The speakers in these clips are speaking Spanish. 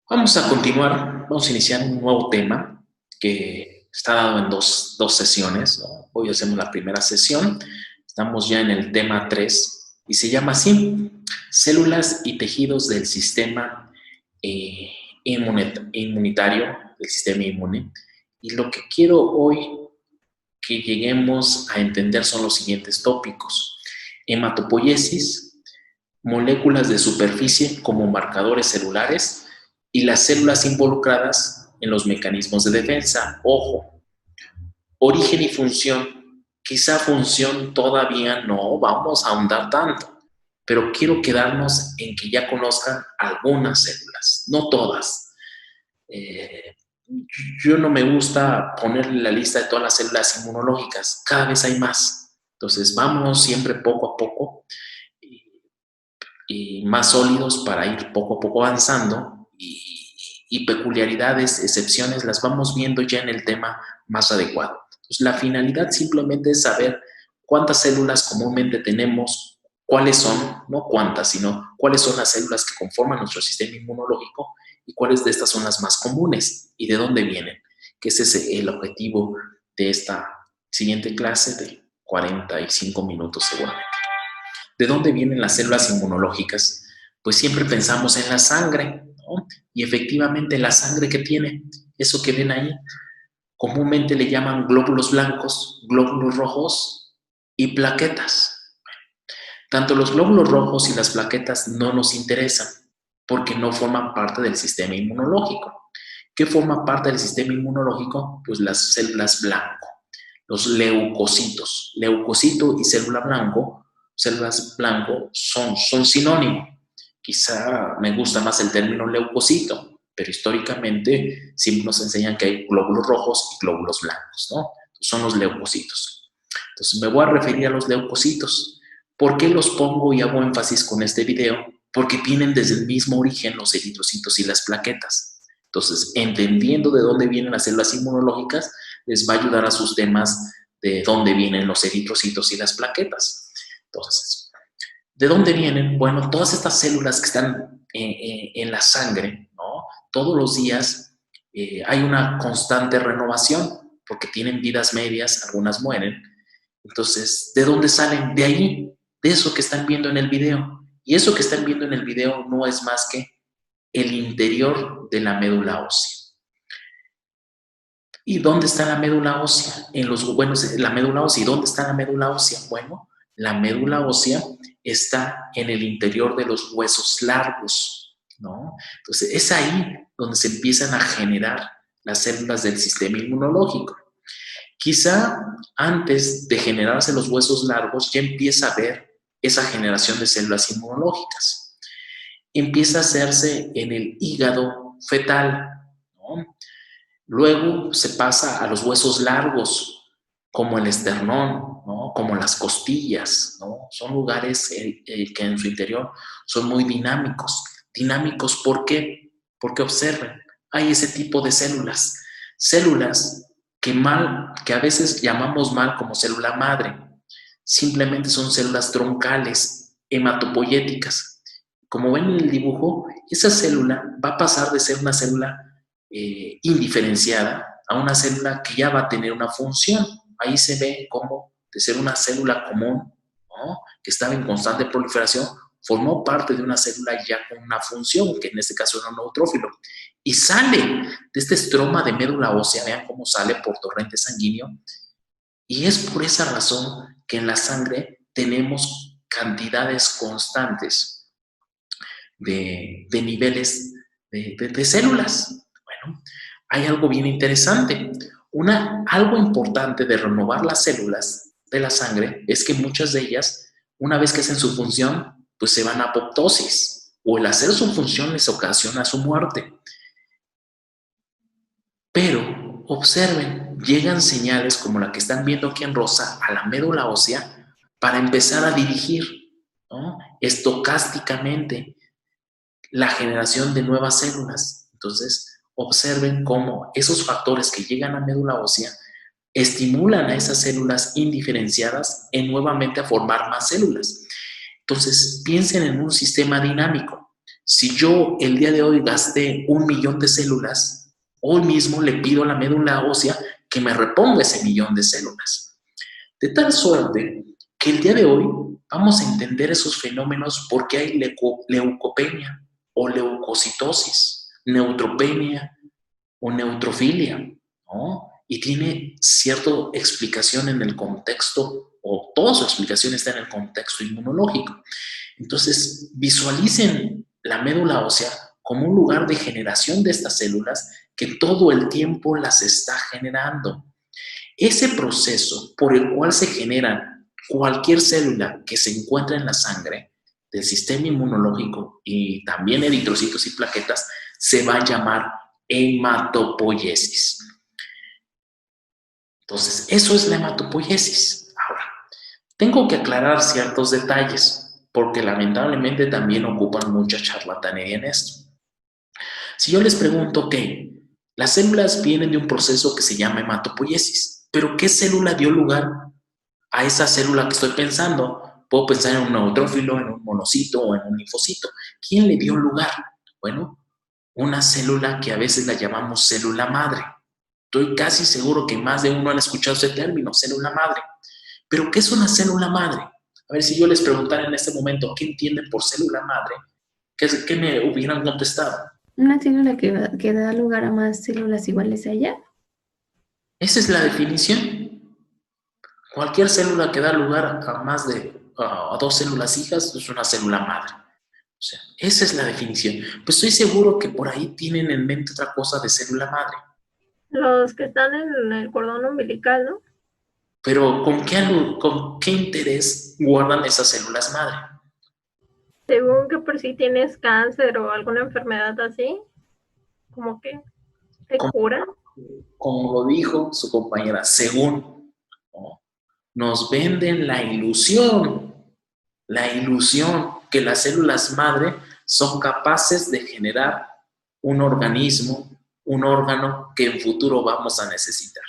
Vamos a continuar, vamos a iniciar un nuevo tema que está dado en dos sesiones, ¿no? Hoy hacemos la primera sesión, estamos ya en el tema 3 y se llama así, células y tejidos del sistema eh, inmunitario, del sistema inmune. Y lo que quiero hoy que lleguemos a entender son los siguientes tópicos: hematopoiesis, moléculas de superficie como marcadores celulares y las células involucradas en los mecanismos de defensa. Ojo, origen y función. Quizá función todavía no vamos a ahondar tanto, pero quiero quedarnos en que ya conozcan algunas células, no todas. Eh, yo no me gusta ponerle la lista de todas las células inmunológicas, cada vez hay más. Entonces, vámonos siempre poco a poco y más sólidos para ir poco a poco avanzando y peculiaridades, excepciones, las vamos viendo ya en el tema más adecuado. Entonces, la finalidad simplemente es saber cuántas células comúnmente tenemos, cuáles son, no cuántas, sino cuáles son las células que conforman nuestro sistema inmunológico y cuáles de estas son las más comunes y de dónde vienen, que ese es el objetivo de esta siguiente clase de 45 minutos seguramente. ¿De dónde vienen las células inmunológicas? Pues siempre pensamos en la sangre, ¿no? Y efectivamente la sangre que tiene, eso que ven ahí, comúnmente le llaman glóbulos blancos, glóbulos rojos y plaquetas. Tanto los glóbulos rojos y las plaquetas no nos interesan porque no forman parte del sistema inmunológico. ¿Qué forma parte del sistema inmunológico? Pues las células blanco, los leucocitos. Leucocito y célula blanco, células blanco son sinónimos. Quizá me gusta más el término leucocito, pero históricamente siempre nos enseñan que hay glóbulos rojos y glóbulos blancos, ¿no? Son los leucocitos. Entonces me voy a referir a los leucocitos. ¿Por qué los pongo y hago énfasis con este video? Porque vienen desde el mismo origen los eritrocitos y las plaquetas. Entonces, entendiendo de dónde vienen las células inmunológicas, les va a ayudar a sus temas de dónde vienen los eritrocitos y las plaquetas. Entonces, ¿de dónde vienen? Bueno, todas estas células que están en la sangre, ¿no? Todos los días hay una constante renovación porque tienen vidas medias, algunas mueren. Entonces, ¿de dónde salen? De ahí, de eso que están viendo en el video. Y eso que están viendo en el video no es más que el interior de la médula ósea. ¿Y dónde está la médula ósea? La médula ósea. ¿Y dónde está la médula ósea? Bueno, la médula ósea está en el interior de los huesos largos, ¿no? Entonces, es ahí donde se empiezan a generar las células del sistema inmunológico. Quizá antes de generarse los huesos largos ya empieza a haber esa generación de células inmunológicas. Empieza a hacerse en el hígado fetal, ¿no? Luego se pasa a los huesos largos, como el esternón, ¿no? Como las costillas, ¿no? Son lugares que en su interior son muy dinámicos. Dinámicos, ¿por qué? Porque observen, hay ese tipo de células. Células que a veces llamamos mal como célula madre. Simplemente son células troncales, hematopoyéticas. Como ven en el dibujo, esa célula va a pasar de ser una célula indiferenciada a una célula que ya va a tener una función. Ahí se ve como de ser una célula común, ¿no? Que estaba en constante proliferación, formó parte de una célula ya con una función, que en este caso era un neutrófilo, y sale de este estroma de médula ósea, vean cómo sale por torrente sanguíneo, y es por esa razón que en la sangre tenemos cantidades constantes de niveles de células. Bueno, hay algo bien interesante. Algo importante de renovar las células de la sangre es que muchas de ellas, una vez que hacen su función, pues se van a apoptosis, o el hacer su función les ocasiona su muerte. Pero observen, llegan señales como la que están viendo aquí en rosa a la médula ósea para empezar a dirigir, ¿no? Estocásticamente la generación de nuevas células. Entonces, observen cómo esos factores que llegan a médula ósea estimulan a esas células indiferenciadas nuevamente a formar más células. Entonces, piensen en un sistema dinámico. Si yo el día de hoy gasté 1 millón de células, hoy mismo le pido a la médula ósea que me reponga ese millón de células. De tal suerte que el día de hoy vamos a entender esos fenómenos porque hay leucopenia o leucocitosis, neutropenia o neutrofilia, ¿no? Y tiene cierta explicación en el contexto, o toda su explicación está en el contexto inmunológico. Entonces, visualicen la médula ósea como un lugar de generación de estas células que todo el tiempo las está generando. Ese proceso por el cual se generan cualquier célula que se encuentra en la sangre del sistema inmunológico y también eritrocitos y plaquetas se va a llamar hematopoiesis. Entonces, eso es la hematopoiesis. Ahora, tengo que aclarar ciertos detalles porque lamentablemente también ocupan mucha charlatanería en esto. Si yo les pregunto, ok, las células vienen de un proceso que se llama hematopoiesis, pero ¿qué célula dio lugar a esa célula que estoy pensando? Puedo pensar en un neutrófilo, en un monocito o en un linfocito. ¿Quién le dio lugar? Bueno, una célula que a veces la llamamos célula madre. Estoy casi seguro que más de uno han escuchado ese término, célula madre. ¿Pero qué es una célula madre? A ver, si yo les preguntara en este momento, ¿qué entienden por célula madre? ¿Qué me hubieran contestado? Una célula que da lugar a más células iguales a ella. Esa es la definición. Cualquier célula que da lugar a más de a 2 células hijas es una célula madre. O sea, esa es la definición. Pues estoy seguro que por ahí tienen en mente otra cosa de célula madre. Los que están en el cordón umbilical, ¿no? Pero ¿con qué interés guardan esas células madre? Según que por si tienes cáncer o alguna enfermedad así, como que te Como, cura. como lo dijo su compañera, según, ¿no? Nos venden la ilusión que las células madre son capaces de generar un organismo, un órgano que en futuro vamos a necesitar.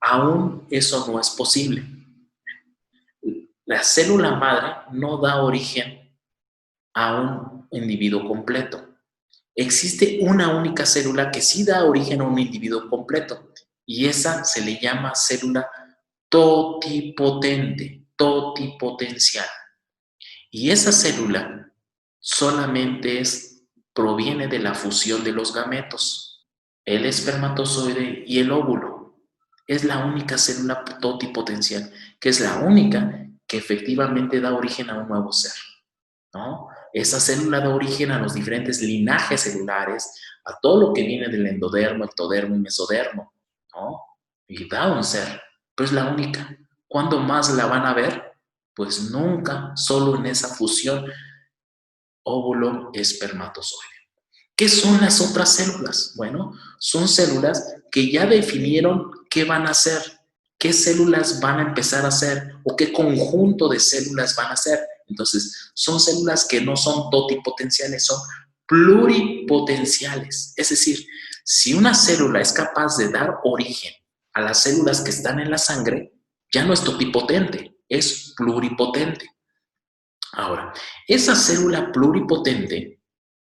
Aún eso no es posible. La célula madre no da origen a un individuo completo. Existe una única célula que sí da origen a un individuo completo y esa se le llama célula totipotente, totipotencial. Y esa célula solamente proviene de la fusión de los gametos, el espermatozoide y el óvulo. Es la única célula totipotencial, que es la única que efectivamente da origen a un nuevo ser, ¿no? Esa célula da origen a los diferentes linajes celulares, a todo lo que viene del endodermo, ectodermo y mesodermo, ¿no? Y da un ser, pero es la única. ¿Cuándo más la van a ver? Pues nunca, solo en esa fusión óvulo-espermatozoide. ¿Qué son las otras células? Bueno, son células que ya definieron qué van a hacer, qué células van a empezar a hacer o qué conjunto de células van a hacer. Entonces, son células que no son totipotenciales, son pluripotenciales. Es decir, si una célula es capaz de dar origen a las células que están en la sangre, ya no es totipotente, es pluripotente. Ahora, esa célula pluripotente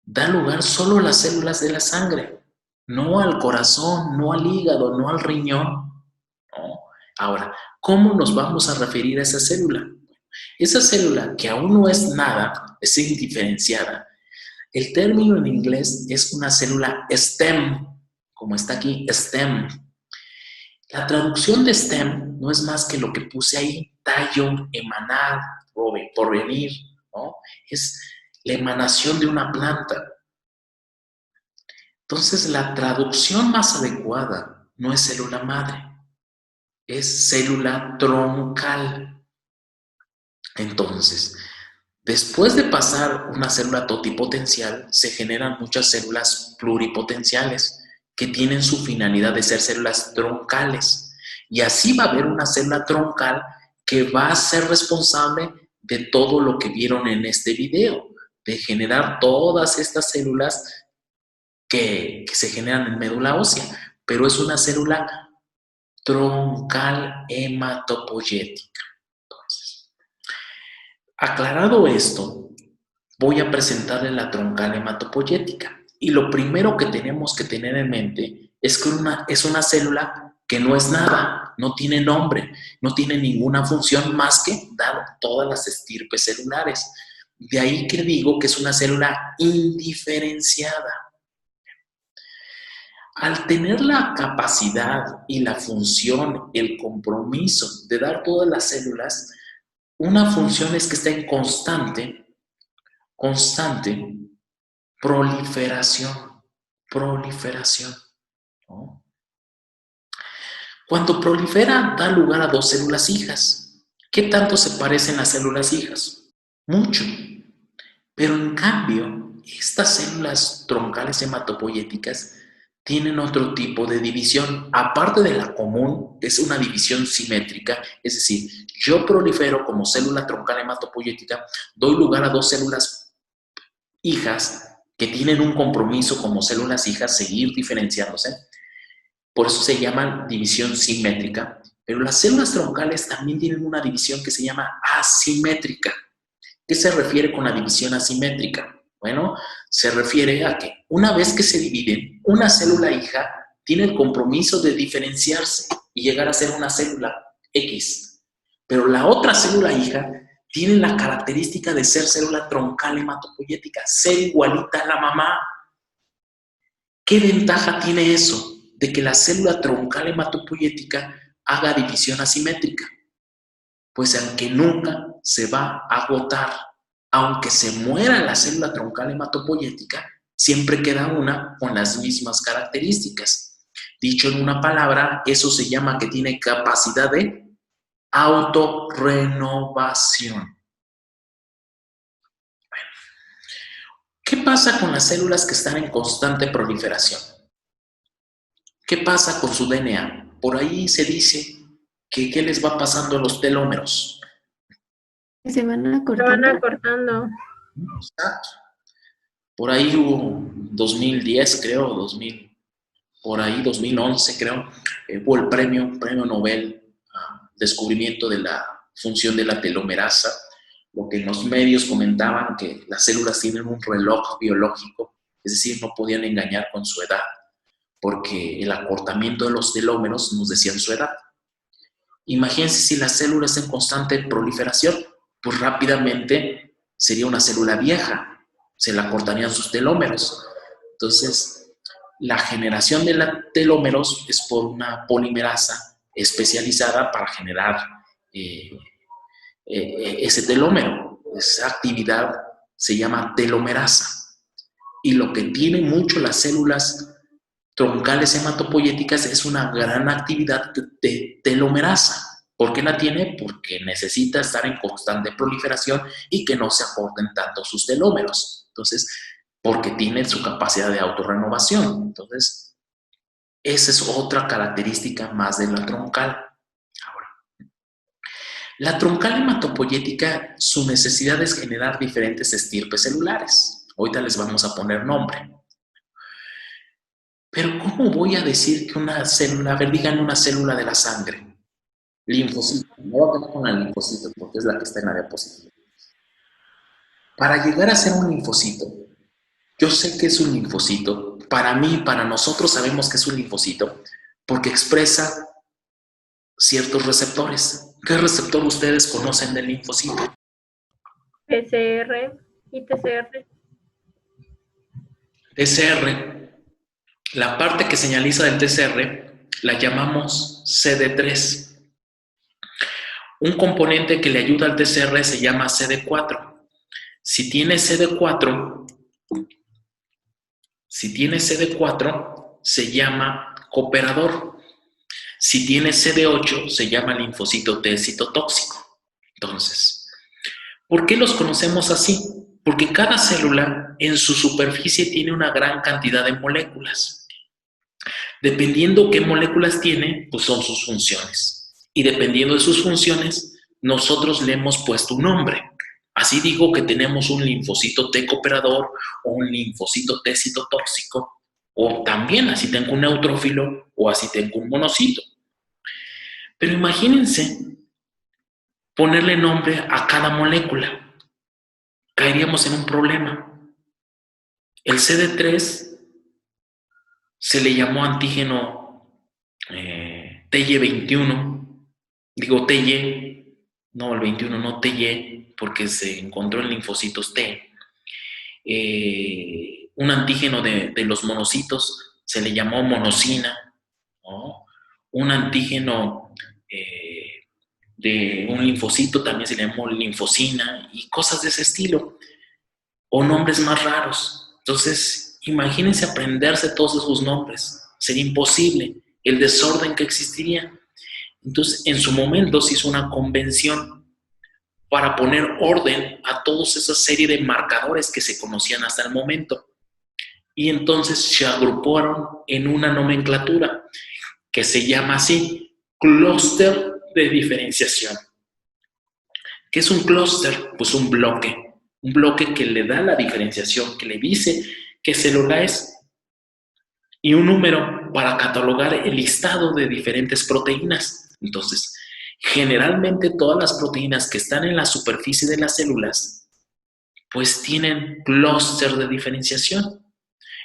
da lugar solo a las células de la sangre, no al corazón, no al hígado, no al riñón. ¿No? Ahora, ¿cómo nos vamos a referir a esa célula? Esa célula que aún no es nada, es indiferenciada. El término en inglés es una célula STEM, como está aquí, STEM. La traducción de STEM no es más que lo que puse ahí, tallo, emanar, porvenir, ¿no? Es la emanación de una planta. Entonces, la traducción más adecuada no es célula madre, es célula troncal. Entonces, después de pasar una célula totipotencial, se generan muchas células pluripotenciales que tienen su finalidad de ser células troncales. Y así va a haber una célula troncal que va a ser responsable de todo lo que vieron en este video, de generar todas estas células que se generan en médula ósea, pero es una célula troncal hematopoyética. Entonces, aclarado esto, voy a presentarle la troncal hematopoyética. Y lo primero que tenemos que tener en mente es que es una célula que no es nada, no tiene nombre, no tiene ninguna función más que dar todas las estirpes celulares. De ahí que digo que es una célula indiferenciada. Al tener la capacidad y la función, el compromiso de dar todas las células, una función es que está en constante proliferación, ¿no? Cuando prolifera, da lugar a dos células hijas. ¿Qué tanto se parecen las células hijas? Mucho. Pero en cambio, estas células troncales hematopoyéticas tienen otro tipo de división. Aparte de la común, es una división simétrica, es decir, yo prolifero como célula troncal hematopoyética, doy lugar a dos células hijas que tienen un compromiso como células hijas seguir diferenciándose. Por eso se llama división simétrica. Pero las células troncales también tienen una división que se llama asimétrica. ¿Qué se refiere con la división asimétrica? Bueno, se refiere a que una vez que se dividen, una célula hija tiene el compromiso de diferenciarse y llegar a ser una célula X. Pero la otra célula hija tiene la característica de ser célula troncal hematopoyética, ser igualita a la mamá. ¿Qué ventaja tiene eso? De que la célula troncal hematopoyética haga división asimétrica. Pues aunque nunca se va a agotar, aunque se muera la célula troncal hematopoyética, siempre queda una con las mismas características. Dicho en una palabra, eso se llama que tiene capacidad de autorrenovación. Bueno, ¿qué pasa con las células que están en constante proliferación? ¿Qué pasa con su DNA? Por ahí se dice que ¿qué les va pasando a los telómeros? Se van Se van acortando. Exacto. Por ahí hubo 2010, creo, 2000, por ahí 2011, creo, hubo el premio Nobel a descubrimiento de la función de la telomerasa, lo que en los medios comentaban que las células tienen un reloj biológico, es decir, no podían engañar con su edad, porque el acortamiento de los telómeros nos decían su edad. Imagínense si la célula está en constante proliferación, pues rápidamente sería una célula vieja, se la cortarían sus telómeros. Entonces, la generación de los telómeros es por una polimerasa especializada para generar ese telómero. Esa actividad se llama telomerasa. Y lo que tienen mucho las células troncales hematopoyéticas es una gran actividad de telomerasa. ¿Por qué la tiene? Porque necesita estar en constante proliferación y que no se acorten tanto sus telómeros. Entonces, porque tiene su capacidad de autorrenovación. Entonces, esa es otra característica más de la troncal. Ahora, la troncal hematopoyética, su necesidad es generar diferentes estirpes celulares. Ahorita les vamos a poner nombre. Pero ¿cómo voy a decir que una célula, a ver, díganme una célula de la sangre? Linfocito. Me voy a quedar con la linfocito porque es la que está en la diapositiva. Para llegar a ser un linfocito, yo sé que es un linfocito. Para mí, para nosotros sabemos que es un linfocito porque expresa ciertos receptores. ¿Qué receptor ustedes conocen del linfocito? PCR y TCR. TCR. La parte que señaliza del TCR la llamamos CD3. Un componente que le ayuda al TCR se llama CD4. Si tiene CD4, se llama cooperador. Si tiene CD8, se llama linfocito T citotóxico. Entonces, ¿por qué los conocemos así? Porque cada célula en su superficie tiene una gran cantidad de moléculas. Dependiendo qué moléculas tiene, pues son sus funciones. Y dependiendo de sus funciones, nosotros le hemos puesto un nombre. Así digo que tenemos un linfocito T cooperador o un linfocito T citotóxico, o también así tengo un neutrófilo o así tengo un monocito. Pero imagínense ponerle nombre a cada molécula. caeríamos en un problema. El CD3 se le llamó antígeno TY21, digo TY, no el 21, no TY, porque se encontró en linfocitos T. Un antígeno de los monocitos se le llamó monocina, ¿no? Un antígeno de un linfocito también se le llamó linfocina y cosas de ese estilo, o nombres más raros. Entonces, imagínense aprenderse todos esos nombres. Sería imposible el desorden que existiría. Entonces, en su momento se hizo una convención para poner orden a toda esa serie de marcadores que se conocían hasta el momento. Y entonces se agruparon en una nomenclatura que se llama así, clúster de diferenciación. ¿Qué es un clúster? Pues un bloque que le da la diferenciación, que le dice qué célula es, y un número para catalogar el listado de diferentes proteínas. Entonces, generalmente todas las proteínas que están en la superficie de las células, pues tienen clúster de diferenciación.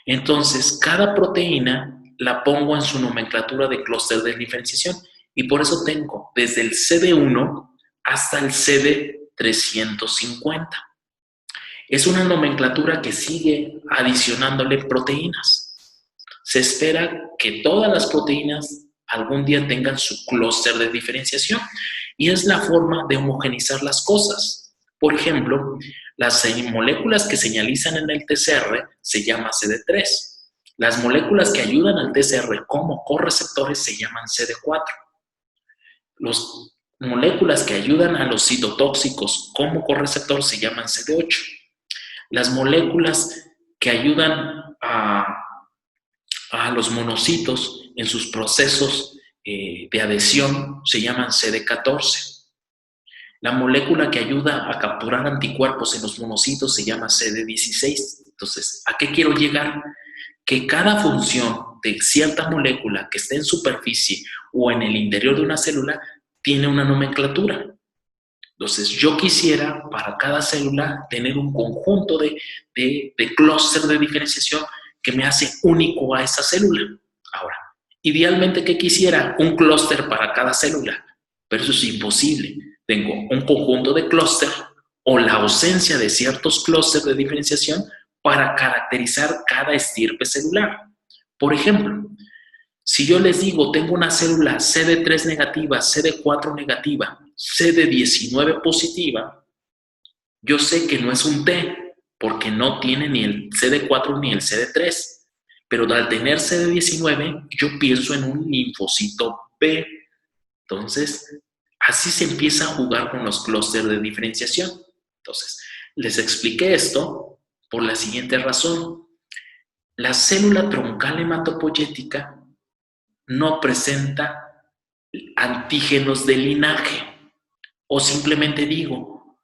Entonces, cada proteína la pongo en su nomenclatura de clúster de diferenciación y por eso tengo desde el CD1 hasta el CD350. Es una nomenclatura que sigue adicionándole proteínas. Se espera que todas las proteínas algún día tengan su clúster de diferenciación y es la forma de homogenizar las cosas. Por ejemplo, las moléculas que señalizan en el TCR se llama CD3. Las moléculas que ayudan al TCR como correceptores se llaman CD4. Las moléculas que ayudan a los citotóxicos como correceptor se llaman CD8. Las moléculas que ayudan a los monocitos en sus procesos de adhesión se llaman CD14. La molécula que ayuda a capturar anticuerpos en los monocitos se llama CD16. Entonces, ¿a qué quiero llegar? Que cada función de cierta molécula que esté en superficie o en el interior de una célula tiene una nomenclatura. Entonces, yo quisiera para cada célula tener un conjunto de clúster de diferenciación que me hace único a esa célula. Ahora, idealmente, ¿qué quisiera? Un clúster para cada célula, pero eso es imposible. Tengo un conjunto de clúster o la ausencia de ciertos clústeres de diferenciación para caracterizar cada estirpe celular. Por ejemplo, si yo les digo, tengo una célula CD3 negativa, CD4 negativa, CD19 positiva, yo sé que no es un T, porque no tiene ni el CD4 ni el CD3. Pero al tener CD19, yo pienso en un linfocito B. Entonces, así se empieza a jugar con los clústeres de diferenciación. Entonces, les expliqué esto por la siguiente razón. La célula troncal hematopoyética no presenta antígenos de linaje, o simplemente digo,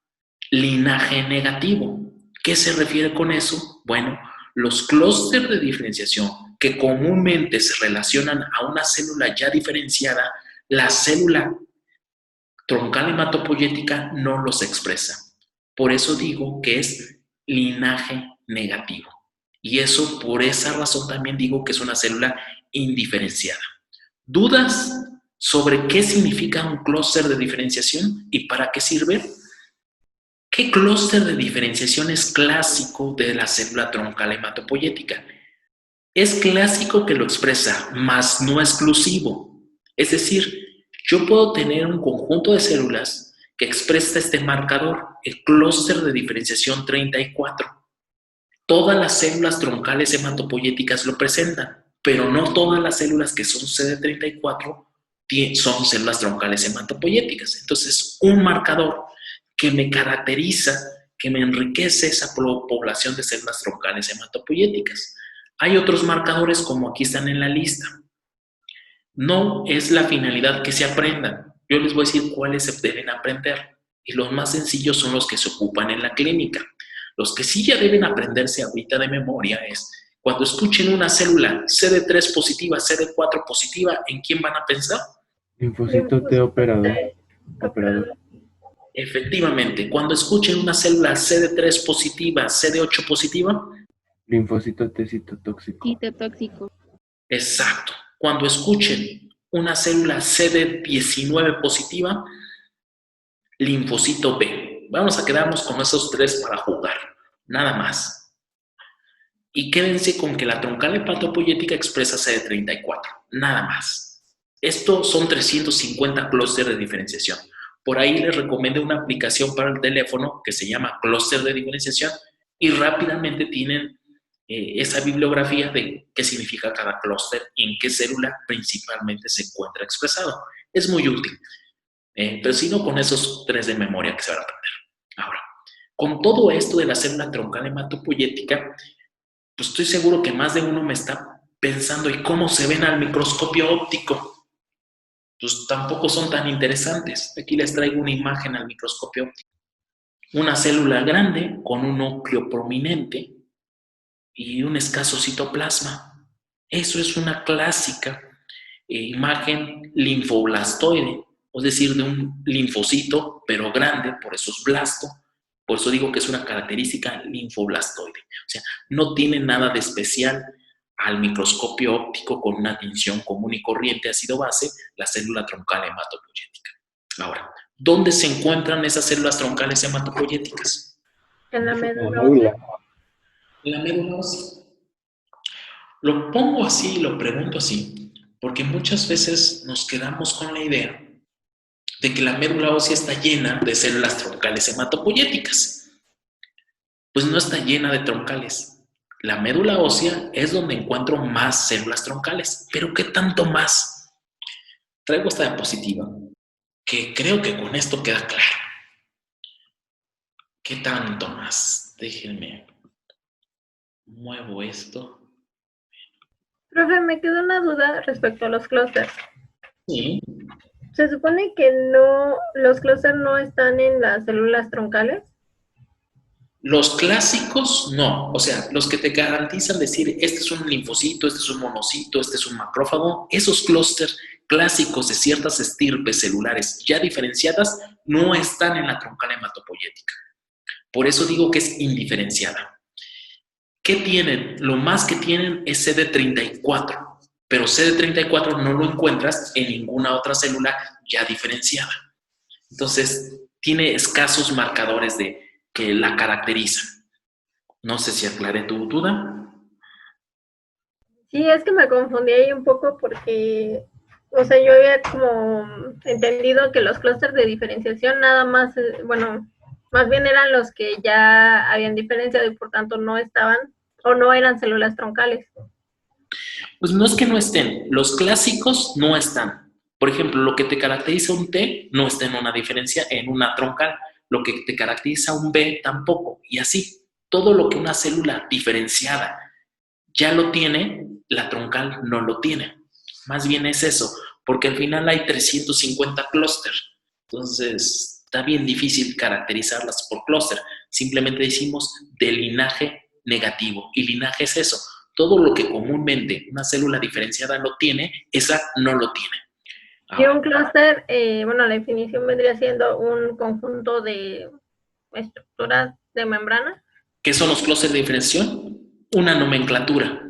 linaje negativo. ¿Qué se refiere con eso? Bueno, los clústeres de diferenciación que comúnmente se relacionan a una célula ya diferenciada, la célula troncal hematopoyética no los expresa. Por eso digo que es linaje negativo. Y eso, por esa razón también digo que es una célula indiferenciada. ¿Dudas sobre qué significa un clúster de diferenciación y para qué sirve? ¿Qué clúster de diferenciación es clásico de la célula troncal hematopoyética? Es clásico que lo expresa, mas no exclusivo. Es decir, yo puedo tener un conjunto de células que expresa este marcador, el clúster de diferenciación 34. Todas las células troncales hematopoyéticas lo presentan, pero no todas las células que son CD34 son células troncales hematopoyéticas. Entonces, un marcador que me caracteriza, que me enriquece esa población de células troncales hematopoyéticas. Hay otros marcadores como aquí están en la lista. No es la finalidad que se aprendan. Yo les voy a decir cuáles se deben aprender. Y los más sencillos son los que se ocupan en la clínica. Los que sí ya deben aprenderse ahorita de memoria es cuando escuchen una célula CD3 positiva, CD4 positiva, ¿en quién van a pensar? Linfocito T operador. Efectivamente, cuando escuchen una célula CD3 positiva, CD8 positiva, Linfocito T citotóxico. Citotóxico. exacto. Cuando escuchen una célula CD19 positiva, linfocito B. Vamos a quedarnos con esos tres para jugar, nada más. Y quédense con que la troncal hematopoyética expresa CD34, nada más. Estos son 350 clústeres de diferenciación. Por ahí les recomiendo una aplicación para el teléfono que se llama clúster de diferenciación y rápidamente tienen esa bibliografía de qué significa cada clúster y en qué célula principalmente se encuentra expresado. Es muy útil, pero si no, con esos tres de memoria que se van a aprender. Ahora, con todo esto de la célula troncal hematopoyética, pues estoy seguro que más de uno me está pensando, ¿y cómo se ven al microscopio óptico? Pues tampoco son tan interesantes. Aquí les traigo una imagen al microscopio óptico. Una célula grande con un núcleo prominente y un escaso citoplasma. Eso es una clásica imagen linfoblastoide, es decir, de un linfocito, pero grande, por eso es blasto. Por eso digo que es una característica linfoblastoide. O sea, no tiene nada de especial al microscopio óptico con una tinción común y corriente ácido-base, la célula troncal hematopoyética. Ahora, ¿dónde se encuentran esas células troncales hematopoyéticas? En la La médula médula. ósea. En la médula ósea. Lo pongo así, lo pregunto así, porque muchas veces nos quedamos con la idea de que la médula ósea está llena de células troncales hematopoyéticas. Pues no está llena de troncales. La médula ósea es donde encuentro más células troncales. ¿Pero qué tanto más? Traigo esta diapositiva, que creo que con esto queda claro. ¿Qué tanto más? Déjenme. Muevo esto. Profe, me quedó una duda respecto a los clústeres. Sí. Se supone que no, los clústeres no están en las células troncales. Los clásicos, no. O sea, los que te garantizan decir, este es un linfocito, este es un monocito, este es un macrófago, esos clústeres clásicos de ciertas estirpes celulares ya diferenciadas no están en la troncal hematopoyética. Por eso digo que es indiferenciada. ¿Qué tienen? Lo más que tienen es CD34, pero CD34 no lo encuentras en ninguna otra célula ya diferenciada. Entonces, tiene escasos marcadores que la caracterizan. No sé si aclaré tu duda. Sí, es que me confundí ahí un poco porque, o sea, yo había como entendido que los clústeres de diferenciación nada más, bueno, más bien eran los que ya habían diferenciado y por tanto no estaban o no eran células troncales. Pues no es que no estén, los clásicos no están. Por ejemplo, lo que te caracteriza un T no está en una diferencia, en una troncal. Lo que te caracteriza un B tampoco. Y así, todo lo que una célula diferenciada ya lo tiene, la troncal no lo tiene. Más bien es eso, porque al final hay 350 clústeres. Entonces, está bien difícil caracterizarlas por clúster. Simplemente decimos de linaje negativo. Y linaje es eso. Todo lo que comúnmente una célula diferenciada lo tiene, esa no lo tiene. Y un clúster, bueno, la definición vendría siendo un conjunto de estructuras de membrana. ¿Qué son los clústeres de diferenciación? Una nomenclatura.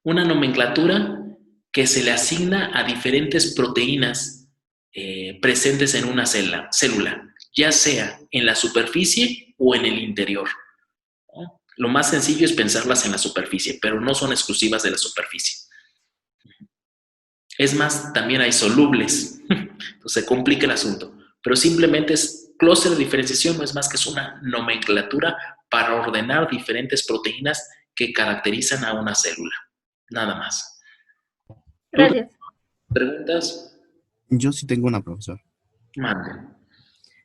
Una nomenclatura que se le asigna a diferentes proteínas presentes en una célula, ya sea en la superficie o en el interior. ¿No? Lo más sencillo es pensarlas en la superficie, pero no son exclusivas de la superficie. Es más, también hay solubles, entonces se complica el asunto, pero simplemente es clúster de diferenciación, no es más que es una nomenclatura para ordenar diferentes proteínas que caracterizan a una célula, nada más. Gracias. ¿Preguntas? Yo sí tengo una, profesor. Mande.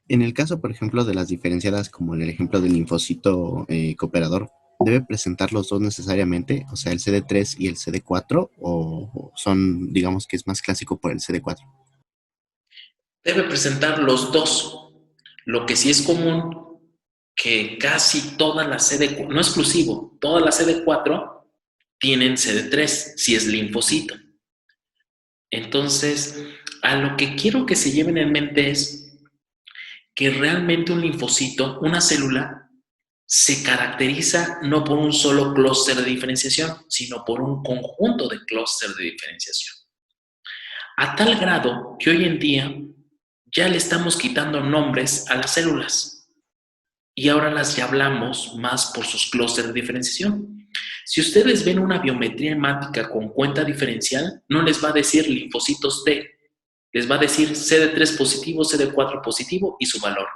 En el caso, por ejemplo, de las diferenciadas, como en el ejemplo del linfocito cooperador, ¿debe presentar los dos necesariamente? O sea, el CD3 y el CD4, o son, digamos que es más clásico por el CD4. Debe presentar los dos. Lo que sí es común, que casi todas las CD4, no exclusivo, todas las CD4 tienen CD3, si es linfocito. Entonces, a lo que quiero que se lleven en mente es que realmente un linfocito, una célula, se caracteriza no por un solo clúster de diferenciación, sino por un conjunto de clústeres de diferenciación. A tal grado que hoy en día ya le estamos quitando nombres a las células y ahora las hablamos más por sus clústeres de diferenciación. Si ustedes ven una biometría hemática con cuenta diferencial, no les va a decir linfocitos T, les va a decir CD3 positivo, CD4 positivo y su valor.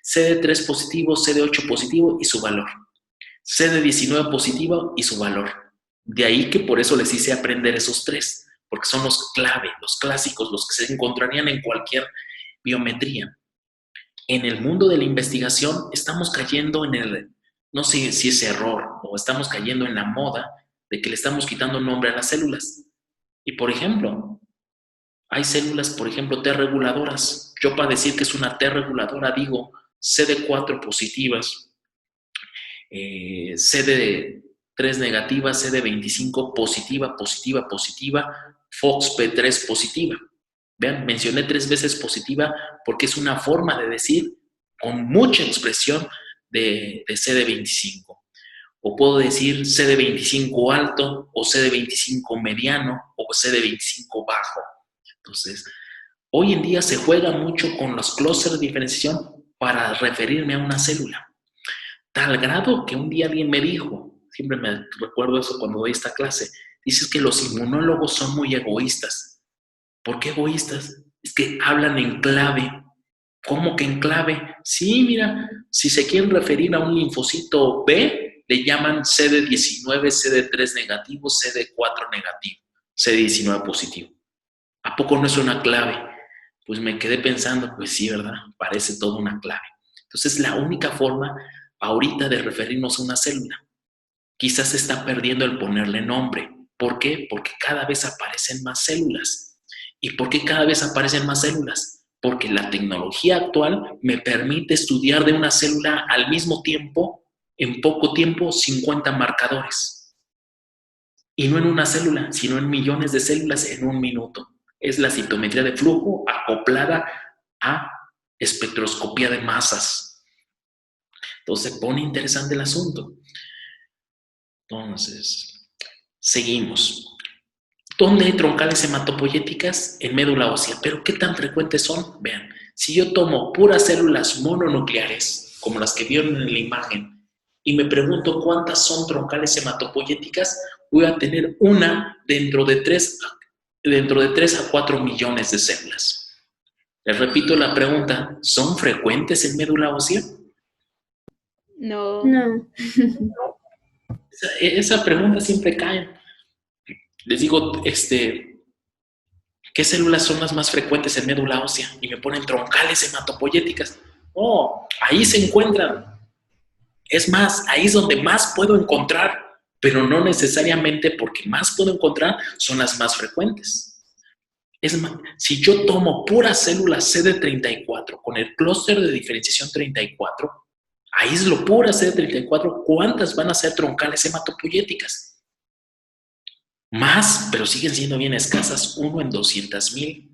CD3 positivo, CD8 positivo y su valor. CD19 positivo y su valor. De ahí que por eso les hice aprender esos tres, porque son los clave, los clásicos, los que se encontrarían en cualquier biometría. En el mundo de la investigación estamos cayendo en el, no sé si es error, o estamos cayendo en la moda de que le estamos quitando nombre a las células. Y por ejemplo, hay células, por ejemplo, T reguladoras. Yo para decir que es una T reguladora digo CD4 positivas, CD3 negativa, CD25 positiva, FOXP3 positiva. Vean, mencioné 3 veces positiva porque es una forma de decir con mucha expresión de CD25. O puedo decir CD25 alto, o CD25 mediano, o CD25 bajo. Entonces, hoy en día se juega mucho con los clústeres de diferenciación para referirme a una célula. Tal grado que un día alguien me dijo, siempre me recuerdo eso cuando doy esta clase, dices que los inmunólogos son muy egoístas. ¿Por qué egoístas? Es que hablan en clave. ¿Cómo que en clave? Sí, mira, si se quieren referir a un linfocito B, le llaman CD19, CD3 negativo, CD4 negativo, CD19 positivo. ¿A poco no es una clave? Pues me quedé pensando, pues sí, ¿verdad? Parece toda una clave. Entonces, la única forma ahorita de referirnos a una célula. Quizás se está perdiendo el ponerle nombre. ¿Por qué? Porque cada vez aparecen más células. ¿Y por qué cada vez aparecen más células? Porque la tecnología actual me permite estudiar de una célula al mismo tiempo, en poco tiempo, 50 marcadores. Y no en una célula, sino en millones de células en un minuto. Es la citometría de flujo acoplada a espectroscopía de masas. Entonces se pone interesante el asunto. Entonces, seguimos. ¿Dónde hay troncales hematopoyéticas? En médula ósea. ¿Pero qué tan frecuentes son? Vean, si yo tomo puras células mononucleares, como las que vieron en la imagen, y me pregunto cuántas son troncales hematopoyéticas, voy a tener una dentro de 3 a 4 millones de células. Les repito la pregunta, ¿son frecuentes en médula ósea? No. Esa pregunta siempre cae. Les digo, ¿qué células son las más frecuentes en médula ósea? Y me ponen troncales hematopoyéticas. Oh, ahí se encuentran. Es más, ahí es donde más puedo encontrar, pero no necesariamente porque más puedo encontrar son las más frecuentes. Es más, si yo tomo puras células CD34 con el clúster de diferenciación 34, aíslo puras CD34, ¿cuántas van a ser troncales hematopoyéticas? Más, pero siguen siendo bien escasas, 1 en 200,000.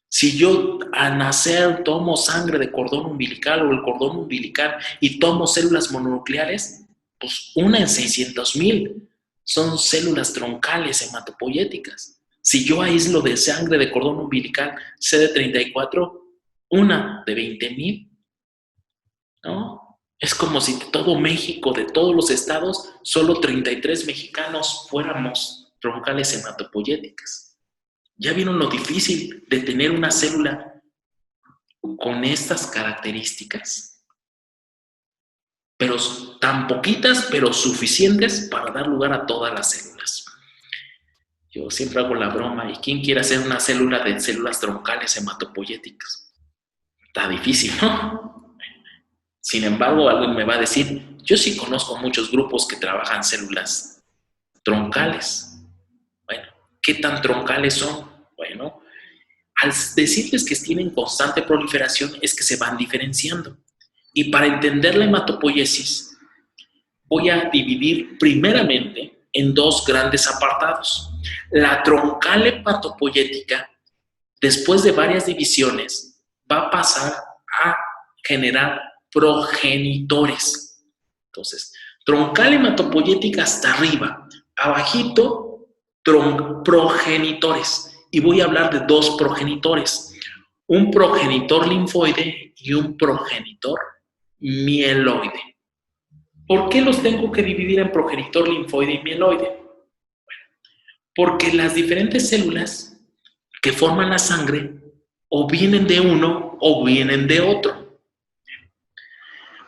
Si yo al nacer tomo sangre de cordón umbilical o el cordón umbilical y tomo células mononucleares, pues 1 en 600,000 son células troncales hematopoyéticas. Si yo aíslo de sangre de cordón umbilical CD34, 1 de 20,000, ¿no? Es como si de todo México, de todos los estados, solo 33 mexicanos fuéramos troncales hematopoyéticas. ¿Ya vieron lo difícil de tener una célula con estas características? Pero tan poquitas, pero suficientes para dar lugar a todas las células. Yo siempre hago la broma, ¿y quién quiere hacer una célula de células troncales hematopoyéticas? Está difícil, ¿no? Sin embargo, alguien me va a decir, yo sí conozco muchos grupos que trabajan células troncales. Bueno, ¿qué tan troncales son? Bueno, al decirles que tienen constante proliferación es que se van diferenciando. Y para entender la hematopoiesis, voy a dividir primeramente en 2 grandes apartados. La troncal hematopoyética, después de varias divisiones, va a pasar a generar progenitores. Entonces, troncal hematopoyética hasta arriba, abajito, progenitores. Y voy a hablar de dos progenitores, un progenitor linfoide y un progenitor mieloide. ¿Por qué los tengo que dividir en progenitor linfoide y mieloide? Bueno, porque las diferentes células que forman la sangre o vienen de uno o vienen de otro.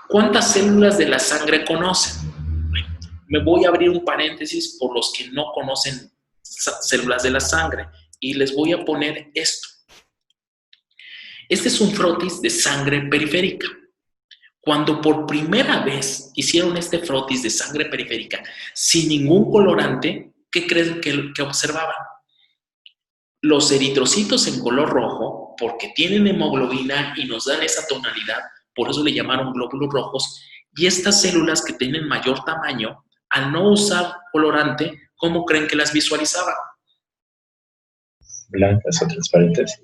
¿Cuántas células de la sangre conocen? Bueno, me voy a abrir un paréntesis por los que no conocen células de la sangre y les voy a poner esto. Este es un frotis de sangre periférica. Cuando por primera vez hicieron este frotis de sangre periférica sin ningún colorante, ¿qué creen que observaban? Los eritrocitos en color rojo, porque tienen hemoglobina y nos dan esa tonalidad, por eso le llamaron glóbulos rojos, y estas células que tienen mayor tamaño, al no usar colorante, ¿cómo creen que las visualizaban? Blancas o transparentes.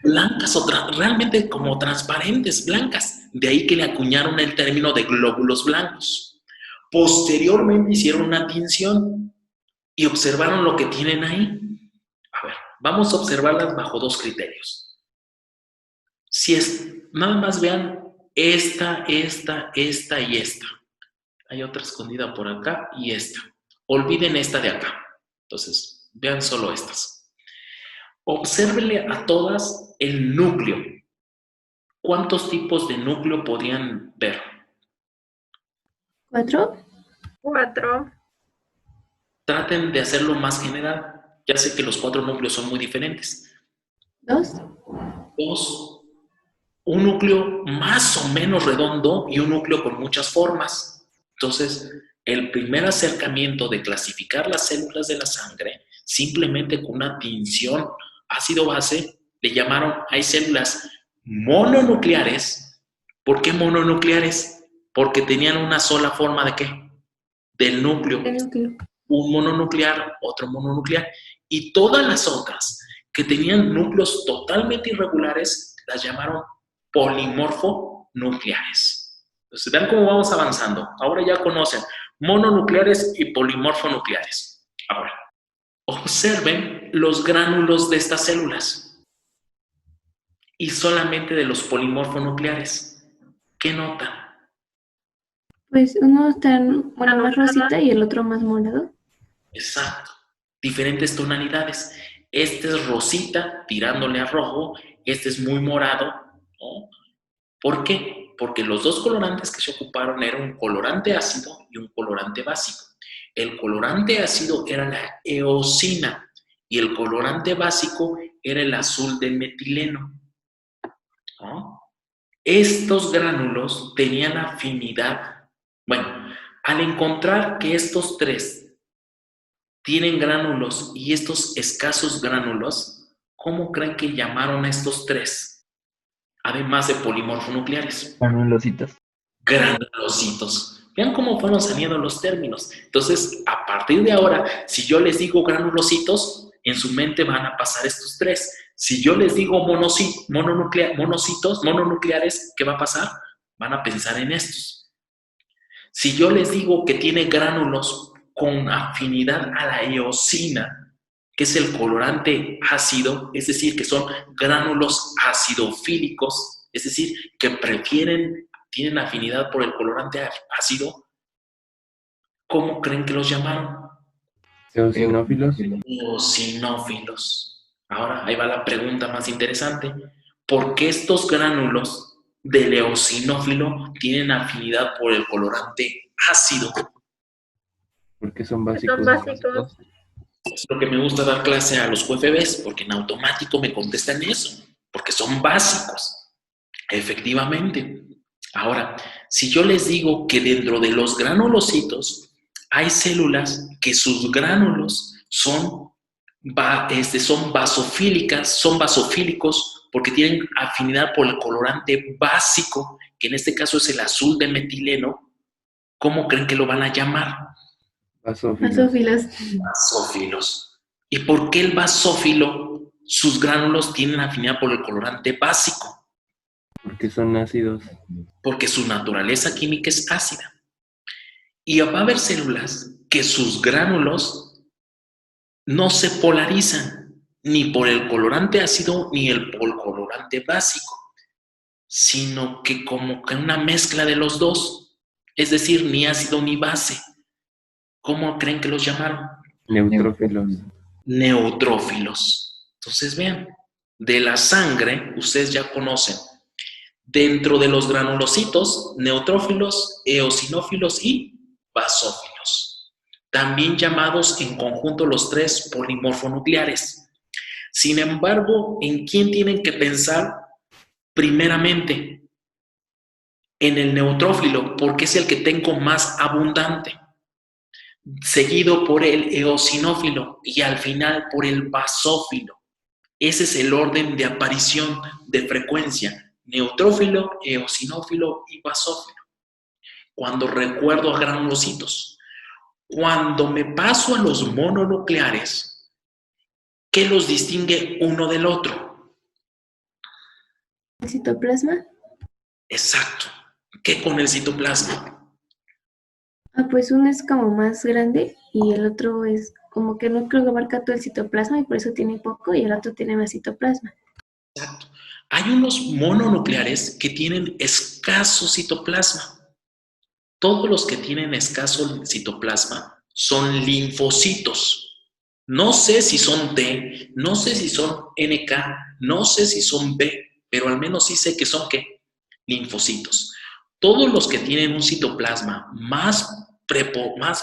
Blancas o realmente como transparentes, blancas. De ahí que le acuñaron el término de glóbulos blancos. Posteriormente hicieron una tinción y observaron lo que tienen ahí. A ver, vamos a observarlas bajo dos criterios. Si es, nada más vean esta y esta. Hay otra escondida por acá y esta. Olviden esta de acá. Entonces, vean solo estas. Obsérvenle a todas el núcleo. ¿Cuántos tipos de núcleo podrían ver? 4. 4. Traten de hacerlo más general. Ya sé que los 4 núcleos son muy diferentes. 2. 2. Un núcleo más o menos redondo y un núcleo con muchas formas. Entonces, el primer acercamiento de clasificar las células de la sangre, simplemente con una tinción ácido-base, le llamaron, hay células mononucleares. ¿Por qué mononucleares? Porque tenían una sola forma ¿de qué? Del núcleo. Un mononuclear, otro mononuclear. Y todas las otras que tenían núcleos totalmente irregulares, las llamaron polimorfonucleares. Entonces, vean cómo vamos avanzando. Ahora ya conocen mononucleares y polimorfonucleares. Ahora, observen los gránulos de estas células y solamente de los polimorfonucleares. ¿Qué notan? Pues uno está más rosita y el otro más morado. Exacto. Diferentes tonalidades. Este es rosita tirándole a rojo, este es muy morado, ¿no? ¿Por qué? Porque los dos colorantes que se ocuparon eran un colorante ácido y un colorante básico. El colorante ácido era la eosina y el colorante básico era el azul de metileno, ¿no? Estos gránulos tenían afinidad. Bueno, al encontrar que estos tres tienen gránulos y estos escasos gránulos, ¿cómo creen que llamaron a estos tres? Además de polimorfonucleares. Granulositos. Granulositos. Vean cómo fueron saliendo los términos. Entonces, a partir de ahora, si yo les digo granulositos, en su mente van a pasar estos tres. Si yo les digo mononucleares, ¿qué va a pasar? Van a pensar en estos. Si yo les digo que tiene gránulos con afinidad a la eosina, que es el colorante ácido, es decir, que son gránulos acidofílicos, es decir, que tienen afinidad por el colorante ácido, ¿cómo creen que los llamaron? Eosinófilos. Eosinófilos. Ahora, ahí va la pregunta más interesante. ¿Por qué estos gránulos del eosinófilo tienen afinidad por el colorante ácido? Porque son básicos. Son básicos. Es lo que me gusta dar clase a los UFBs, porque en automático me contestan eso, porque son básicos. Efectivamente. Ahora, si yo les digo que dentro de los granulocitos hay células que sus gránulos son basofílicos porque tienen afinidad por el colorante básico, que en este caso es el azul de metileno, ¿cómo creen que lo van a llamar? Basófilos. Basófilos. ¿Y por qué el basófilo, sus gránulos tienen afinidad por el colorante básico? Porque son ácidos. porque su naturaleza química es ácida. Y va a haber células que sus gránulos no se polarizan ni por el colorante ácido ni por el colorante básico, sino que como que una mezcla de los dos, es decir, ni ácido ni base. ¿Cómo creen que los llamaron? Neutrófilos. Neutrófilos. Entonces vean, de la sangre, ustedes ya conocen, dentro de los granulocitos, neutrófilos, eosinófilos y basófilos, también llamados en conjunto los tres polimorfonucleares. Sin embargo, ¿en quién tienen que pensar primeramente? En el neutrófilo, porque es el que tengo más abundante, seguido por el eosinófilo y al final por el basófilo. Ese es el orden de aparición de frecuencia: neutrófilo, eosinófilo y basófilo. Cuando recuerdo a granulocitos, cuando me paso a los mononucleares, ¿qué los distingue uno del otro? ¿El citoplasma? Exacto. ¿Qué con el citoplasma? Pues uno es como más grande y el otro es como que no creo que abarca todo el citoplasma y por eso tiene poco y el otro tiene más citoplasma. Exacto. Hay unos mononucleares que tienen escaso citoplasma. Todos los que tienen escaso citoplasma son linfocitos. No sé si son T, no sé si son NK, no sé si son B, pero al menos sí sé que son ¿qué? Linfocitos. Todos los que tienen un citoplasma más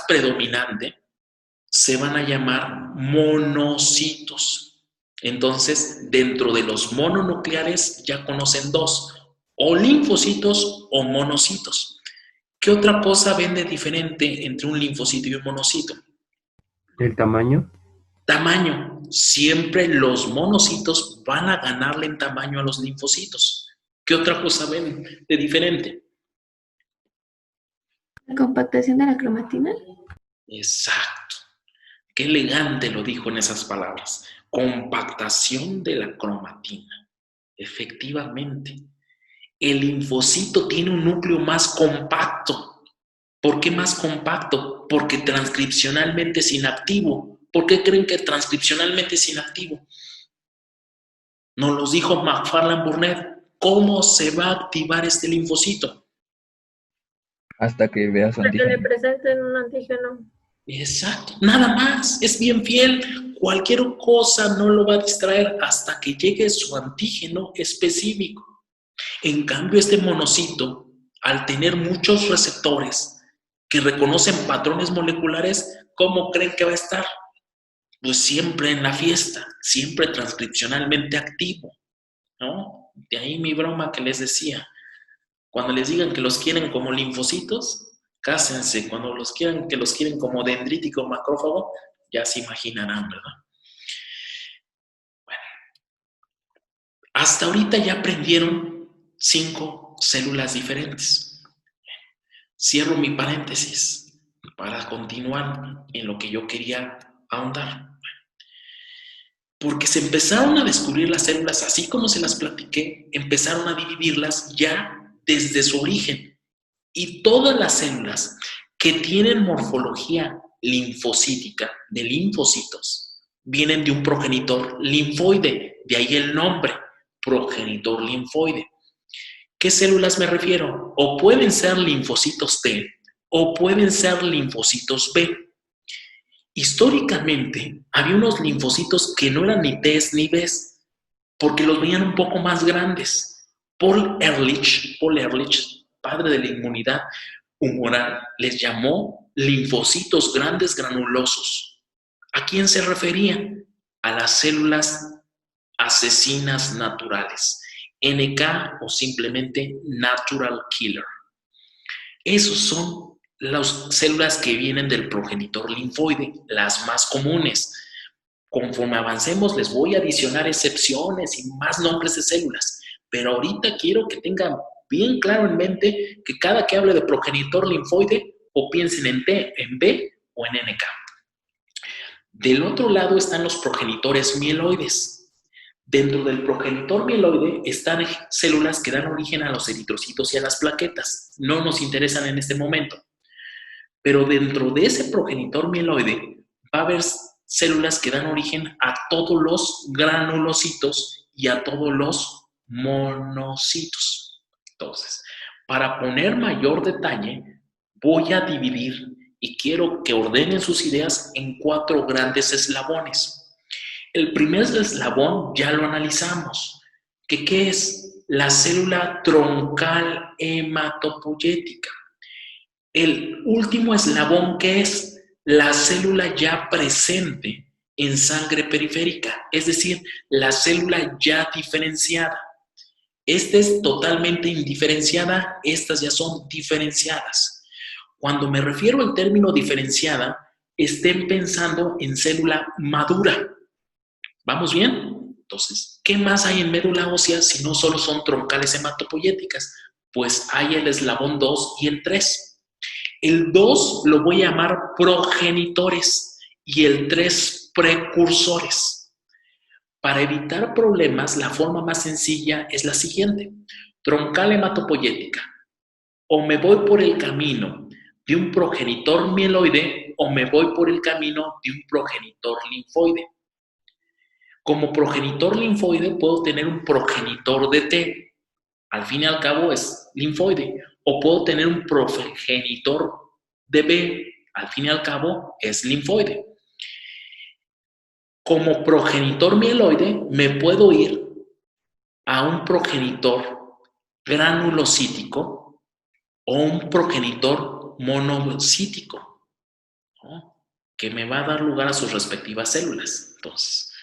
predominante se van a llamar monocitos. Entonces, dentro de los mononucleares ya conocen dos, o linfocitos o monocitos. ¿Qué otra cosa ven de diferente entre un linfocito y un monocito? ¿El tamaño? Tamaño. Siempre los monocitos van a ganarle en tamaño a los linfocitos. ¿Qué otra cosa ven de diferente? ¿La compactación de la cromatina? Exacto. Qué elegante lo dijo en esas palabras. Compactación de la cromatina. Efectivamente. El linfocito tiene un núcleo más compacto. ¿Por qué más compacto? Porque transcripcionalmente es inactivo. ¿Por qué creen que transcripcionalmente es inactivo? Nos lo dijo McFarland Burnett. ¿Cómo se va a activar este linfocito? Hasta que veas Para que le antígeno. presenten un antígeno. Exacto, nada más, es bien fiel. Cualquier cosa no lo va a distraer hasta que llegue su antígeno específico. En cambio, este monocito, al tener muchos receptores que reconocen patrones moleculares, ¿cómo creen que va a estar? Pues siempre en la fiesta, siempre transcripcionalmente activo, ¿no? De ahí mi broma que les decía. Cuando les digan que los quieren como linfocitos, cásense. Cuando los quieran, que los quieren como dendrítico macrófago, ya se imaginarán, ¿verdad? Bueno, hasta ahorita ya aprendieron 5 células diferentes. Cierro mi paréntesis para continuar en lo que yo quería ahondar. Porque se empezaron a descubrir las células, así como se las platiqué, empezaron a dividirlas ya desde su origen. Y todas las células que tienen morfología linfocítica, de linfocitos, vienen de un progenitor linfoide, de ahí el nombre, progenitor linfoide. ¿Qué células me refiero? O pueden ser linfocitos T o pueden ser linfocitos B. Históricamente, había unos linfocitos que no eran ni T ni B, porque los veían un poco más grandes. Paul Ehrlich, padre de la inmunidad humoral, les llamó linfocitos grandes granulosos. ¿A quién se refería? A las células asesinas naturales, NK o simplemente Natural Killer. Esos son las células que vienen del progenitor linfoide, las más comunes. Conforme avancemos les voy a adicionar excepciones y más nombres de células, pero ahorita quiero que tengan bien claro en mente que cada que hable de progenitor linfoide o piensen en T, en B o en NK. Del otro lado están los progenitores mieloides. Dentro del progenitor mieloide están células que dan origen a los eritrocitos y a las plaquetas. No nos interesan en este momento. Pero dentro de ese progenitor mieloide va a haber células que dan origen a todos los granulocitos y a todos los monocitos. Entonces, para poner mayor detalle, voy a dividir y quiero que ordenen sus ideas en 4 grandes eslabones. El primer eslabón ya lo analizamos. ¿Qué es? La célula troncal hematopoyética. El último eslabón, ¿qué es? La célula ya presente en sangre periférica, es decir, la célula ya diferenciada. Esta es totalmente indiferenciada, estas ya son diferenciadas. Cuando me refiero al término diferenciada, estén pensando en célula madura. ¿Vamos bien? Entonces, ¿qué más hay en médula ósea si no solo son troncales hematopoyéticas? Pues hay el eslabón 2 y el 3. El 2 lo voy a llamar progenitores y el 3 precursores. Para evitar problemas, la forma más sencilla es la siguiente. Troncal hematopoyética. O me voy por el camino de un progenitor mieloide o me voy por el camino de un progenitor linfoide. Como progenitor linfoide puedo tener un progenitor de T. Al fin y al cabo es linfoide. O puedo tener un progenitor de B. Al fin y al cabo es linfoide. Como progenitor mieloide me puedo ir a un progenitor granulocítico o un progenitor monocítico, ¿no? Que me va a dar lugar a sus respectivas células. Entonces,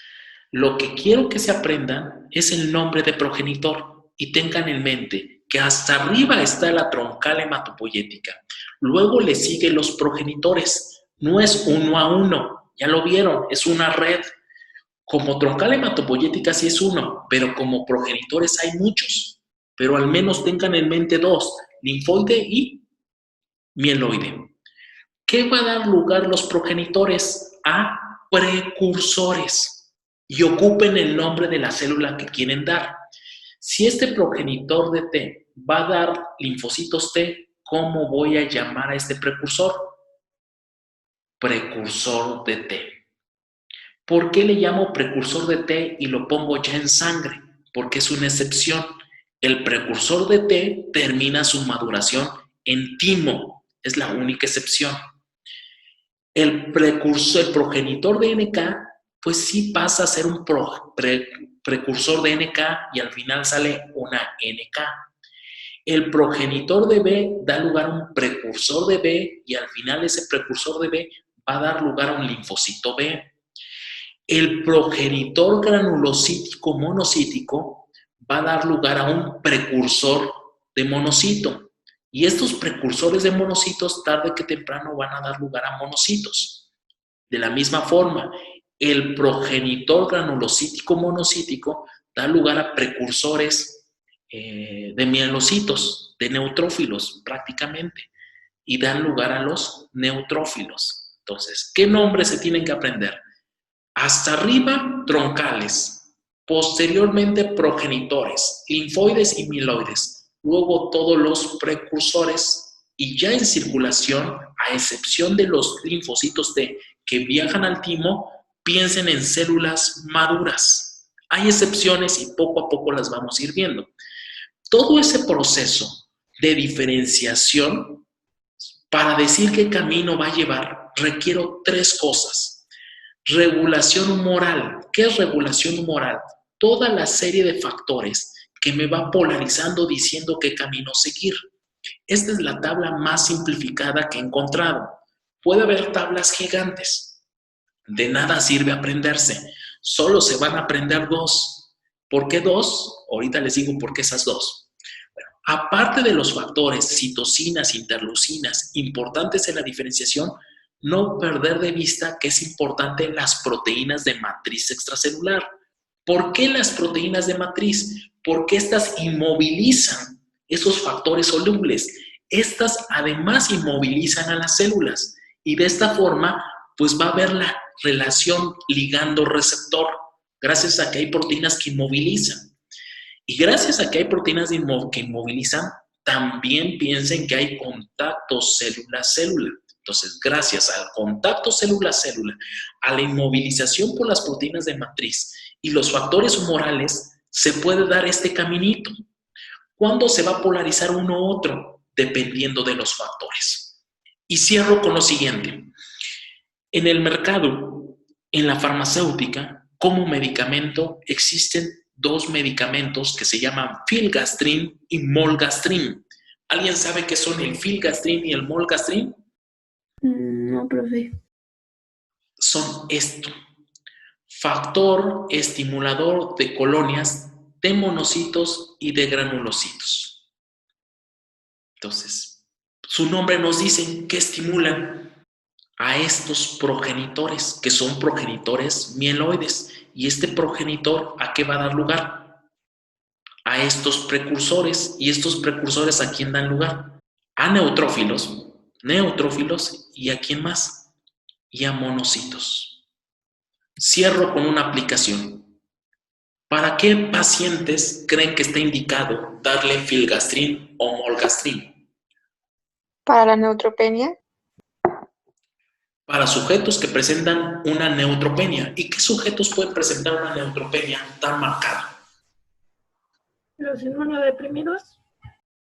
lo que quiero que se aprendan es el nombre de progenitor y tengan en mente que hasta arriba está la troncal hematopoyética. Luego le siguen los progenitores. No es 1 a 1, ya lo vieron, es una red. Como troncal hematopoyética sí es 1, pero como progenitores hay muchos. Pero al menos tengan en mente 2, linfoide y mieloide. ¿Qué va a dar lugar los progenitores? A precursores. Y ocupen el nombre de la célula que quieren dar. Si este progenitor de T va a dar linfocitos T, ¿cómo voy a llamar a este precursor? Precursor de T. ¿Por qué le llamo precursor de T y lo pongo ya en sangre? Porque es una excepción. El precursor de T termina su maduración en timo. Es la única excepción. El progenitor de NK, pues sí pasa a ser un precursor de NK y al final sale una NK. El progenitor de B da lugar a un precursor de B y al final ese precursor de B va a dar lugar a un linfocito B. El progenitor granulocítico monocítico va a dar lugar a un precursor de monocito. Y estos precursores de monocitos, tarde que temprano, van a dar lugar a monocitos. De la misma forma, el progenitor granulocítico monocítico da lugar a precursores de mielocitos, de neutrófilos prácticamente, y dan lugar a los neutrófilos. Entonces, ¿qué nombres se tienen que aprender? Hasta arriba, troncales, posteriormente progenitores, linfoides y mieloides, luego todos los precursores y ya en circulación, a excepción de los linfocitos T que viajan al timo, piensen en células maduras. Hay excepciones y poco a poco las vamos a ir viendo. Todo ese proceso de diferenciación, para decir qué camino va a llevar, requiero 3 cosas. Regulación humoral. ¿Qué es regulación humoral? Toda la serie de factores que me va polarizando diciendo qué camino seguir. Esta es la tabla más simplificada que he encontrado. Puede haber tablas gigantes. De nada sirve aprenderse. Solo se van a aprender 2. ¿Por qué 2? Ahorita les digo por qué esas 2. Bueno, aparte de los factores citocinas, interleucinas, importantes en la diferenciación, no perder de vista que es importante las proteínas de matriz extracelular. ¿Por qué las proteínas de matriz? Porque estas inmovilizan esos factores solubles. Estas además inmovilizan a las células y de esta forma pues va a haber la relación ligando-receptor. gracias a que hay proteínas que inmovilizan. Y gracias a que hay proteínas que inmovilizan, también piensen que hay contacto célula-célula. Entonces, gracias al contacto célula-célula, a la inmovilización por las proteínas de matriz y los factores humorales, se puede dar este caminito. ¿Cuándo se va a polarizar uno u otro? Dependiendo de los factores. Y cierro con lo siguiente. En el mercado, en la farmacéutica, como medicamento, existen 2 medicamentos que se llaman filgastrin y molgastrin. ¿Alguien sabe qué son el filgastrin y el molgastrin? No, profe. Son esto. Factor estimulador de colonias de monocitos y de granulocitos. Entonces, su nombre nos dice que estimulan a estos progenitores, que son progenitores mieloides. ¿Y este progenitor a qué va a dar lugar? A estos precursores. ¿Y estos precursores a quién dan lugar? A neutrófilos y a quién más? Y a monocitos. Cierro con una aplicación. ¿Para qué pacientes creen que está indicado darle filgastrin o molgastrin? Para la neutropenia. Para sujetos que presentan una neutropenia. ¿Y qué sujetos pueden presentar una neutropenia tan marcada? Los inmunodeprimidos.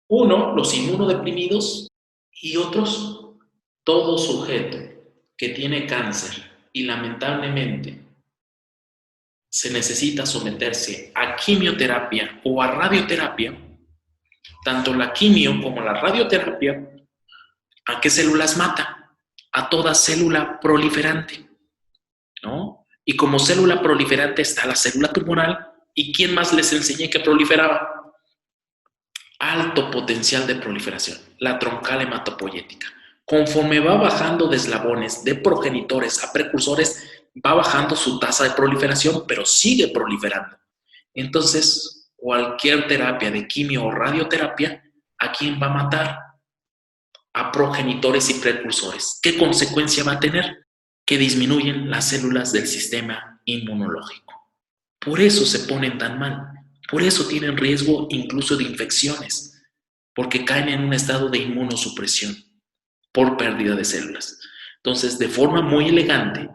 Uno, los inmunodeprimidos, y otros, todo sujeto que tiene cáncer y lamentablemente se necesita someterse a quimioterapia o a radioterapia. Tanto la quimio como la radioterapia, ¿a qué células mata? A toda célula proliferante, ¿no? Y como célula proliferante está la célula tumoral. ¿Y quién más les enseñé que proliferaba? Alto potencial de proliferación, la troncal hematopoyética. Conforme va bajando de eslabones, de progenitores a precursores, va bajando su tasa de proliferación, pero sigue proliferando. Entonces, cualquier terapia de quimio o radioterapia, ¿a quién va a matar? A progenitores y precursores. ¿Qué consecuencia va a tener? Que disminuyen las células del sistema inmunológico. Por eso se ponen tan mal. Por eso tienen riesgo incluso de infecciones, porque caen en un estado de inmunosupresión por pérdida de células. Entonces, de forma muy elegante,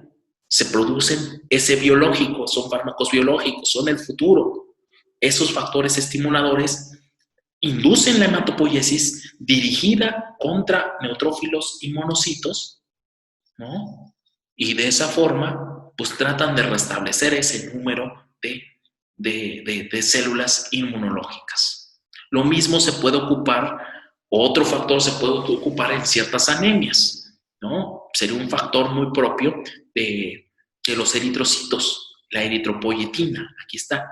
se producen ese biológico, son fármacos biológicos, son el futuro. Esos factores estimuladores inducen la hematopoiesis dirigida contra neutrófilos y monocitos, ¿no? Y de esa forma, pues tratan de restablecer ese número de células inmunológicas. Lo mismo se puede ocupar, otro factor se puede ocupar en ciertas anemias, ¿no? Sería un factor muy propio de los eritrocitos, la eritropoyetina. Aquí está,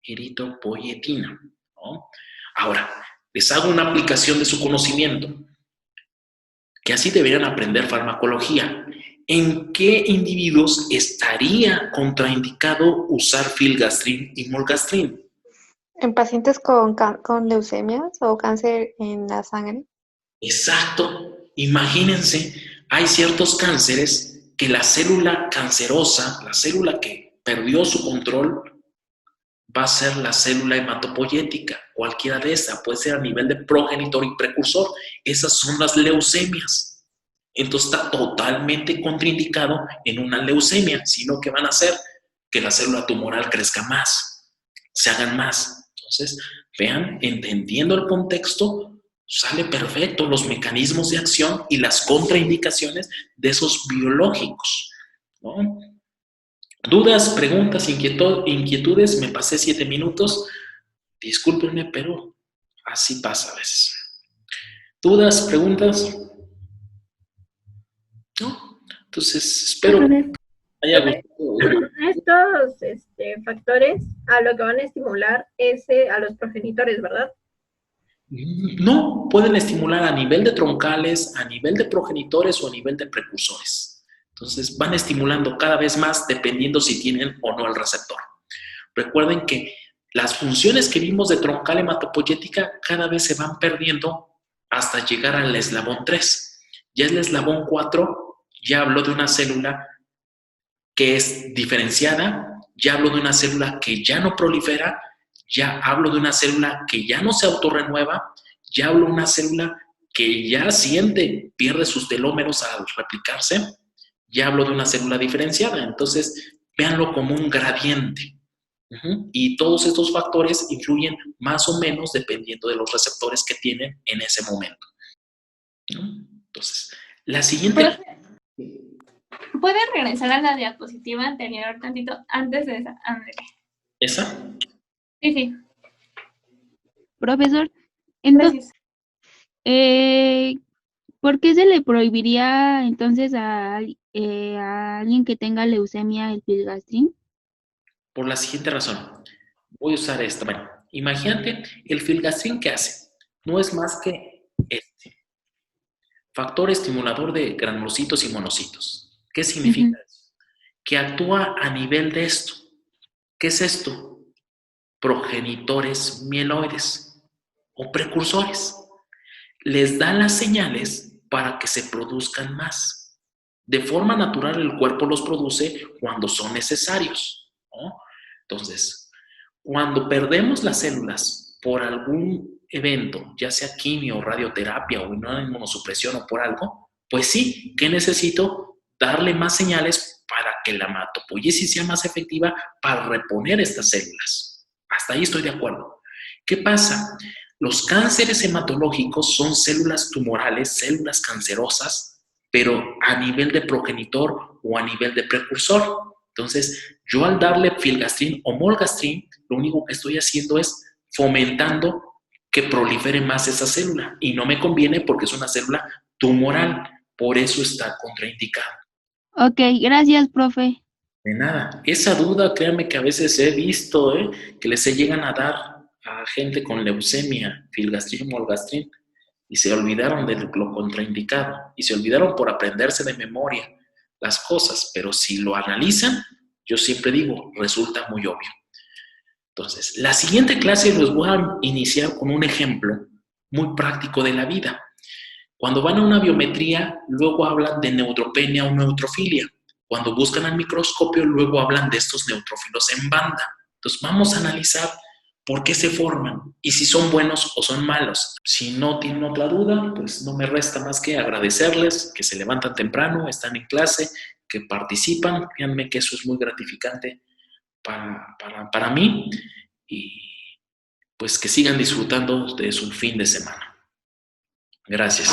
eritropoyetina, ¿no? Ahora, les hago una aplicación de su conocimiento, que así deberían aprender farmacología. ¿En qué individuos estaría contraindicado usar filgastrin y molgastrin? En pacientes con leucemias o cáncer en la sangre. Exacto. Imagínense, hay ciertos cánceres que la célula cancerosa, la célula que perdió su control, va a ser la célula hematopoyética. Cualquiera de esas, puede ser a nivel de progenitor y precursor. Esas son las leucemias. Entonces está totalmente contraindicado en una leucemia, sino que van a hacer que la célula tumoral crezca más, se hagan más. Entonces, vean, entendiendo el contexto, sale perfecto los mecanismos de acción y las contraindicaciones de esos biológicos, ¿no? ¿Dudas, preguntas, inquietudes? Me pasé 7 minutos. Discúlpenme, pero así pasa a veces. ¿Dudas, preguntas? ¿No? Entonces, espero que haya gustado. Estos factores a lo que van a estimular es a los progenitores, ¿verdad? No, pueden estimular a nivel de troncales, a nivel de progenitores o a nivel de precursores. Entonces van estimulando cada vez más dependiendo si tienen o no el receptor. Recuerden que las funciones que vimos de troncal hematopoyética cada vez se van perdiendo hasta llegar al eslabón 3. Ya el eslabón 4 ya habló de una célula que es diferenciada, ya hablo de una célula que ya no prolifera, ya hablo de una célula que ya no se autorrenueva, ya hablo de una célula que ya pierde sus telómeros al replicarse, ya hablo de una célula diferenciada. Entonces, véanlo como un gradiente. Y todos estos factores influyen más o menos dependiendo de los receptores que tienen en ese momento. Entonces, la siguiente... ¿Puede regresar a la diapositiva anterior tantito antes de esa? Ándale. ¿Esa? Sí. Profesor, entonces, Gracias. ¿por qué se le prohibiría entonces a alguien que tenga leucemia el filgastrin? Por la siguiente razón. Voy a usar esta. Bueno, imagínate, el filgastrin, ¿qué hace? No es más que factor estimulador de granulocitos y monocitos. ¿Qué significa eso? Que actúa a nivel de esto. ¿Qué es esto? Progenitores mieloides o precursores. Les da las señales para que se produzcan más. De forma natural, el cuerpo los produce cuando son necesarios, ¿no? Entonces, cuando perdemos las células por algún evento, ya sea quimio, radioterapia o inmunosupresión o por algo, pues sí, ¿qué necesito? Darle más señales para que la hematopoiesis sea más efectiva para reponer estas células. Hasta ahí estoy de acuerdo. ¿Qué pasa? Los cánceres hematológicos son células tumorales, células cancerosas, pero a nivel de progenitor o a nivel de precursor. Entonces, yo al darle filgastrin o molgastrin, lo único que estoy haciendo es fomentando que prolifere más esa célula. Y no me conviene porque es una célula tumoral. Por eso está contraindicada. Ok, gracias, profe. De nada. Esa duda, créanme que a veces he visto, que les se llegan a dar a gente con leucemia, filgastrin, molgastrin, y se olvidaron de lo contraindicado. Y se olvidaron por aprenderse de memoria las cosas. Pero si lo analizan, yo siempre digo, resulta muy obvio. Entonces, la siguiente clase les voy a iniciar con un ejemplo muy práctico de la vida. Cuando van a una biometría, luego hablan de neutropenia o neutrofilia. Cuando buscan al microscopio, luego hablan de estos neutrófilos en banda. Entonces, vamos a analizar por qué se forman y si son buenos o son malos. Si no tienen otra duda, pues no me resta más que agradecerles que se levantan temprano, están en clase, que participan. Créanme que eso es muy gratificante para mí y pues que sigan disfrutando de su fin de semana. Gracias.